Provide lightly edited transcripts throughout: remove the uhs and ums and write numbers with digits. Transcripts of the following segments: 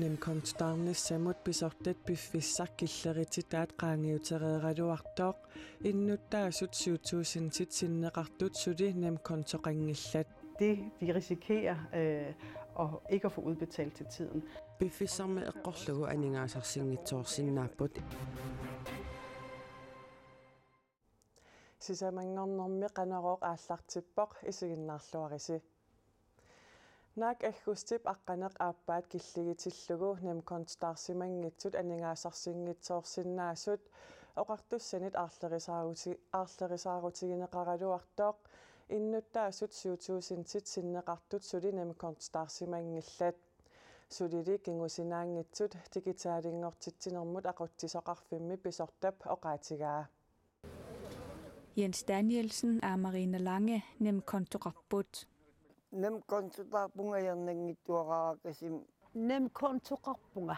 Nimkontutarnissamut pisortat piffissarkilleritittaat qaangiutereeraluartooq innuttaasut 7000 sinneqartut suli nimkontoqangillat. De risikerer ikke at få udbetalt til tiden. Piffissarmi eqqorlugu aningaasarsinngitsoorsinnaaput. Sisamangornermi qanaroq aallartippoq isiginnaarluarisi. Naak agustip aqqaneq aappaat killigitillugu nimkontutarsimangitsut aningaasarsinngitsoorsinnaasut oqartussanit aarlerisaaruutigineqaraluartooq innuttaasut 7000 sinneqartut suli nimkontutarsimangillat. Sulili kingusinaangitsut digitaalingortitsinermut aquttisoqarfimmi pisortap oqaatigaa. Jens Danielsen og Marina Lange nemkontoqarput. Nemkontoqarpunga yernangittuaqaqasim nemkontoqarpunga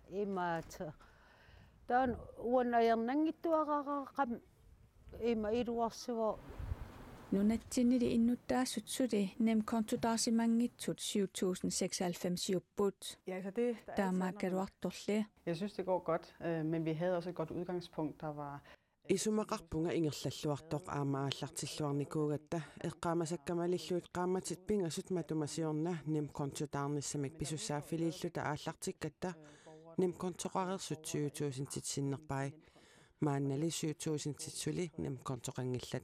imaata taan uanayernangittuaqaqaqam ima iluarsivo Nunatsinili innuttaassut suli nemkontotarsimangitsut 7096 jupput. Ja, altså det Taamaakkaluartorli. Jeg synes det går godt, men vi havde også et godt udgangspunkt, der var Isumaqarpunga ingerlalluartoq aamaallartilluarnikuugatta eqqaamasakkamalilluut qaammatit pingasut matumasiorna nimkontotarnissamik pisussaafiliilluta aallartikkatta nimkontoqarersut 7000 sinnerpai maannali 7000 suli nimkontoqangillat.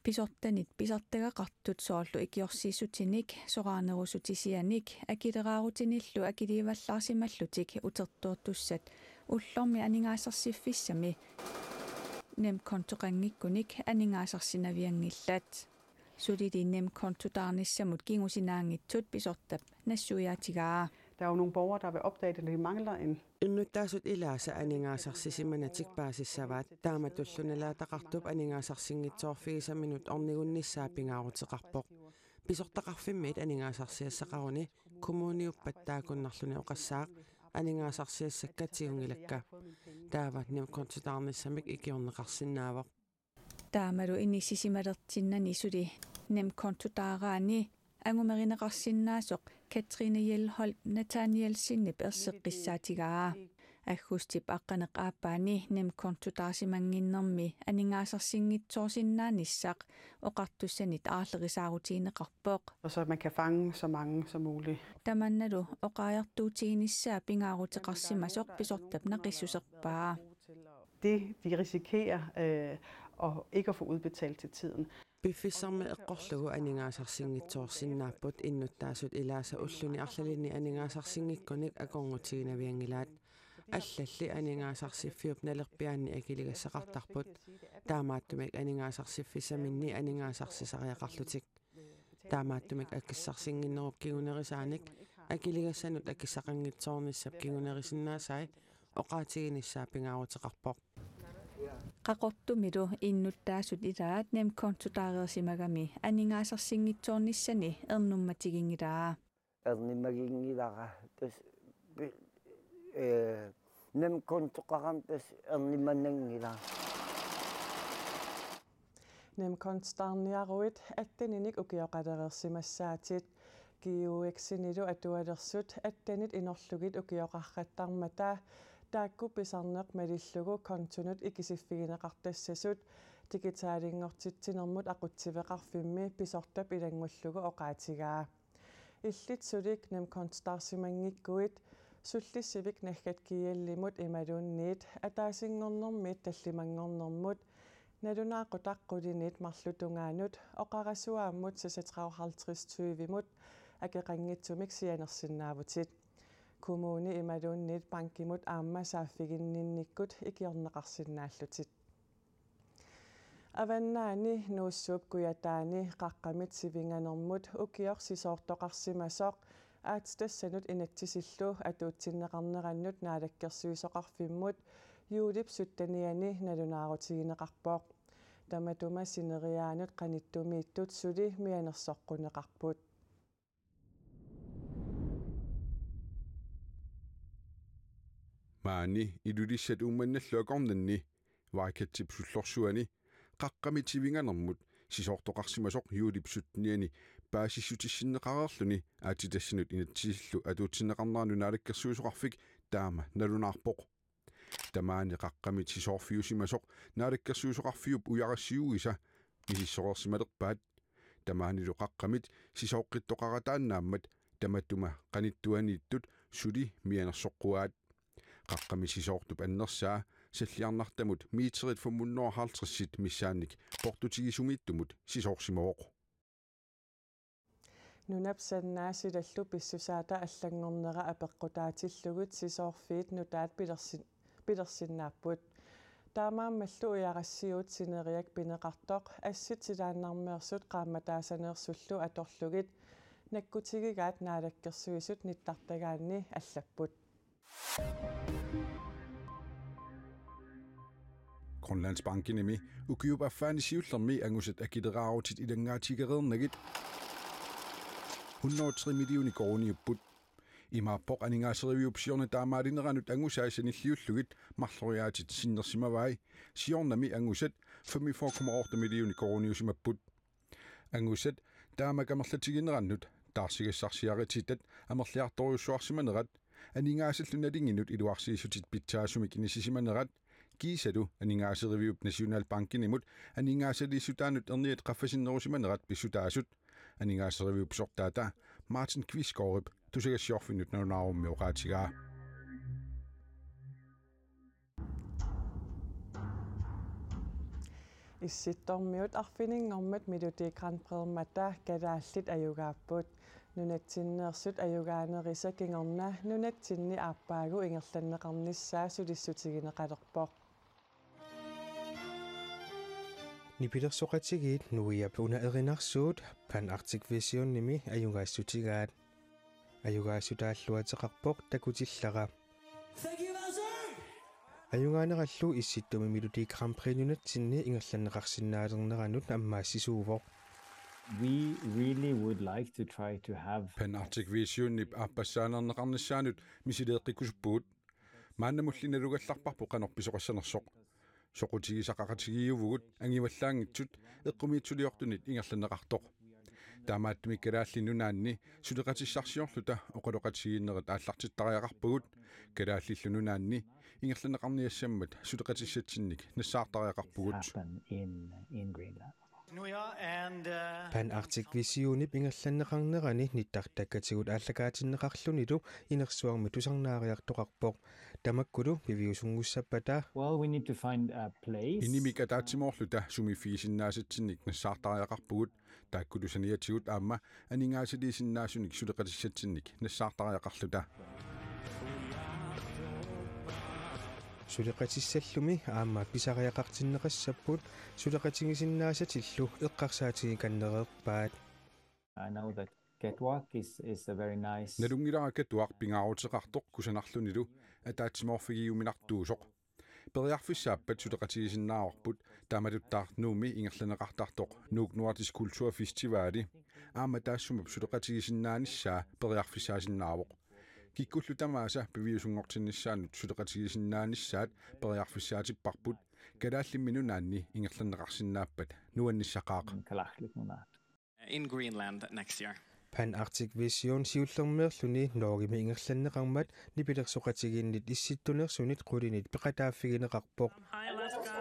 Pisortanit pisartagaqartut soorlu ikiorsiissutinik soqaanerusutisianik akilerarutinillu akiliivallaarsimallutik utertuortussat ullormi aningaasarsiffissami nemkontoqanngikkunik aningaasarsinnaviangillat sulili nemkontotarnissamut kingusinaangitsut pisortap nassuyaatigaa. Der er jo nogle borgere, der vil opdage det, når de mangler en Innuttaasut ilaasa aningaasarsisimanatik baasissavaat taamatullunalaataqartup aningaasarsinngitsoorfiisaminut ornigunnissaapingaaruteqarpoq pisortaqarfimmiit aningaasarsiassaqaruni kommuniuppattaakunnarluni oqassaaq aningaasarsiassakkatigungilakka taavat nimkontotarnissamik ikiorneqarsinnaavoq taamalu inissisimalertinnani suli nemkontotaaraani angumerineqarsinnaasoq Katrine Jelholm Nathaniel Sinnip erseqqissaatigaa agustip aqqaneq aappaani nemkontotarsimanginnermi aningaasarsinngitsoorsinnaanissaq oqartussanit aarlerisaaruutiineqarpoq så man kan fange så mange som muligt. tamannalu oqaajartuutiginissaa pingaaruteqarsimasoq pisortap naqissuserpaa. De risikerer ikke at få udbetalt til tiden. Piffissarmi eqqorlugu aningaasarsinngitsoorsinnaaput innuttaasut ilaasa ulluni arlalini aningaasarsinngikkunik akorngutigiнаviангилаат аллалли анингаасарсиффиуп налерпиаанни акилигассақартарпут таамааттумик анингаасарсиффисаминни анингаасарсисариақарлутик таамааттумик аккиссарсингиннеруп кигунерисааник акилигассанут аккиссақангитсоорниссап кигунерисиннаасай оqaатигиниссаа пингаарутеқарпоқ qaqortumilu innuttaasut ilaat nemkontotareersimagami aningaasarsinngitsoornissani ernummatigingidaa ernimagingilaqa tas nemkontoqaram tas ernimannangila nimkontotarniaruit attaninik ukioqalereersimassaatit kiueksinilu atualersut attanit inorlugit ukioqarrattarmata taakku pisarneq malillugu kontunut ikisiffigineqartassasut digitaalingortitsinermut aqutsiveqarfimmi pisortap ilangullugu oqaatigaa illit sulik nimkontotarsimangikkuit sullissivik naggat kiallimut imaluunniit ataasingornermiit tallimangornermut nalunaaqutaqquliniit marlutungaanut oqarasuaamut sasatravhaltristyvimut akeqanngitsumik sianersinnaavutit kommuni imaluunniit pankimut aammasaafiginninnikkut ikiorneqarsinnaallutit avannaani nuussuup kuyataani qaqqamit sivinganermut ukiorsisoortoqarsimasoq aatstassanut inattisillu atuutsinneqarnerannut naalakkersuisoqarfimmut juulip suttaniani nalunaarutigineqarpooq tamatuma sineriaanut qanittumiittut suli mianersoqqunneqarput maani ilulissat ummannalluaqornanni vaikatsipsullorsuani qaqqamitivinganermut sisoortoqarsimasoq juulipsuttniani paasissutissinneqarerluni aatitassinut inatsillu atuutsinneqarnaanu naalakkersuusoqarfik taama nalunaarpoq tamaani qaqqamit sisoorfiusimasoq naalakkersuusoqarfiup uyarassiugisa misissoqersimalerpaat tamaanilu qaqqamit sisooqqittoqarataannaammat tamattuma qanittuaniittut suli mianersoqquaat qaqqami sisoortup annersaa salliarnartamut miiterit 550 missaannik portutigisumiittumut sisoorsimooq nunapsannaasilallu pissusaata allangornera apeqqutaatillugut sisoorfiit nutaat pilersinnaappuut taamaammallu uyarassiuut sineriak pineqartoq assutilaannarmeersut qaammataasaneersullu atorlugit nakkutigigaat naalakkersuisut nittartagaanni allapput Grønlandsbankinimi ukiup affaanisiullermi angusat akilerarutit ilangaatigereernagit 103 millioni koroniupput imaappoq aningaaseriviupsiorna taamaalinneranut angusaasanilliullugit marloriaatit sinnersimavai siornami angusat 45,8 millioni koroniusimapput angusat taamakamerlatiginerannut taarsigassarsiarititat amerliartoriussuarsimanerat aningaasallunalинginут iluarsiisutit pitsaasumik inisisimanerat kiisalu aningaaseriviup nationalbankinimut aningaasaliissutaanut erniat qaffasinnerusimanerat pissutaasut aningaaseriviup sortaata Martin Quiskorp tusagassiorfinut nalunaarummi oqaatigaa исситтормиут арфинингормат милути гран-прермата калааллит аюгааpput нунатсиннеерсут аюгаанериса кингорна нунатсинни ааппаагу ингерланнеқарниссаа сулиссутигинеқалерпоқ Nipilersoqatigiit nuiap una erinarsuut pan Arctic Vision nimi ayugaassutigaat ayugaassutaalluateqarpoq takutillera ayugaanerallu issittumi miluti Grand Prix nunatsinni ingerlanneqarsinnaalerneranut ammaassisuuvoq We really would like to try to have Pan Arctic Vision nip aappassaanarneqarnissaanut misileeqqikkusuppuut maannamullinelugallarparpu qanorpisoqassanersoq soqutigisaqaqatigiuvugut angivallaangitsut eqqumiitsuliortunit ingerlanneqartoq taamaattumikkalaallinnunaanni suleqatissarsiorluta oqaloqatigiinnerat aallartittariaqarpugut kalaallillununaanni ingerlanneqarniassammat suleqatissatsinnik nassaartariaqarpugut in Greenland. Pan Arctic Visionip ingerlanneqarnerani nittartakkatigut aallakaatinneqarlunilu inersuarmi tusarnaariartoqarpoq tamakkulu piviusungussappataa Well, we need to find a place. inimik ataatsimorluta sumifiisinnaasatsinnik nassaartariaqarpugut taakkulusaniatigut aamma aningaasaliisinnaasunik suleqatissatsinnik nassaartariaqarluta suleqatissallumi aamma pisariaqartinneqassapput suleqatigisinnaasatилlu eqqarsaatigikannereerpaat I know that Ketwak is a very nice. nalungilarakatuaq pingaaruteqartoq kusanarlunilu ataatsimorfigiuminartuusoq periarfissaappat suleqatigisinnaarorput taamaluttaarnuumi ingerlaneqartartoq nuuk nuartis kulturfestivali aamma taassumap suleqatigisinnaanissaa periarfissaasinnaavoq kikkullu tamaasa piviusungortinnissaanut suleqatigisinnaannissaat periarfissaatipparput kalaallimminunaanni ingerlaneqarsinnaappat nuannissaqaaq in Greenland next year. Pan Arctic Vision siullermeerluni noorimi ingerlanneqarmat nipilersoqatigiinnit issittunersunit qulinit peqataaffigineqarpoq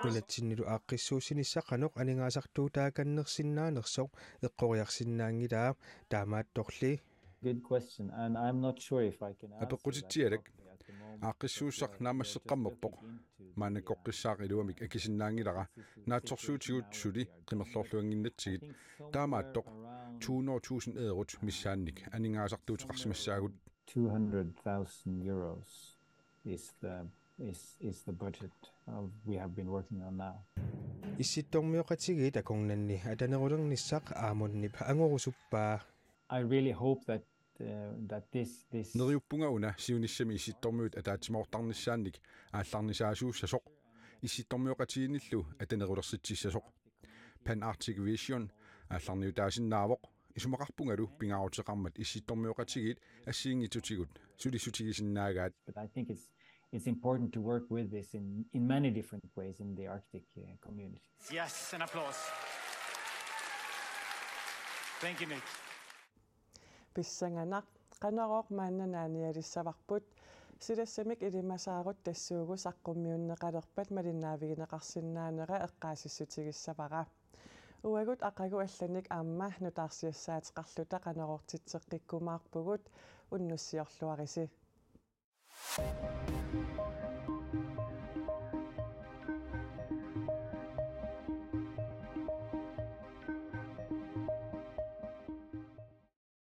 nunatsinnilu aaqqissuusinissaqanoq aningaasartuutaakannersinnaanersoq eqqoriarsinnaangilaa taamaattorli Good question, and I'm not sure if I can answer apeqqutittialak that aaqqissuussaq naamassеққаммерпоқ маанакоққиссаақилуамик акисиннаангилара наатсорсуутигут сули қимерлоорлуангиннатсигит таамааттоқ 200,000 eurot missaannik aningaasartuutiқарсимассаагут 200,000 euros is the budget we have been working on now. issittormioqatigiit akornanni atanerulernissaaq aamunnip angorusuppaa I really hope that this neriuppungauna siunissami issittormiut ataatsimortarnissaannik aallarnisaasuussasoq issittormioqatiginnillu atanerulersitsissasoq Pan Arctic Vision aallarniutaasinnaavoq isumaqarpungalu pingaaruteqarmat issittormioqatigiit assiingitutigut sulisutigisinnaagaat but I think it's important to work with this in many different ways in the Arctic community. Yes, an applause. Thank you, Nick. pissanganak qanoroq maannanaanialissavarbut silassamik ilimasaagut tassuugu saqqummiunneqalerpat malinnaavigneqarsinnaanera eqqaasissutigissapaqa uagut aqagu allanik aamma nutaarsiassaateqarluta qanoroqtitseqqikkumaarpugut unnussiorluarisi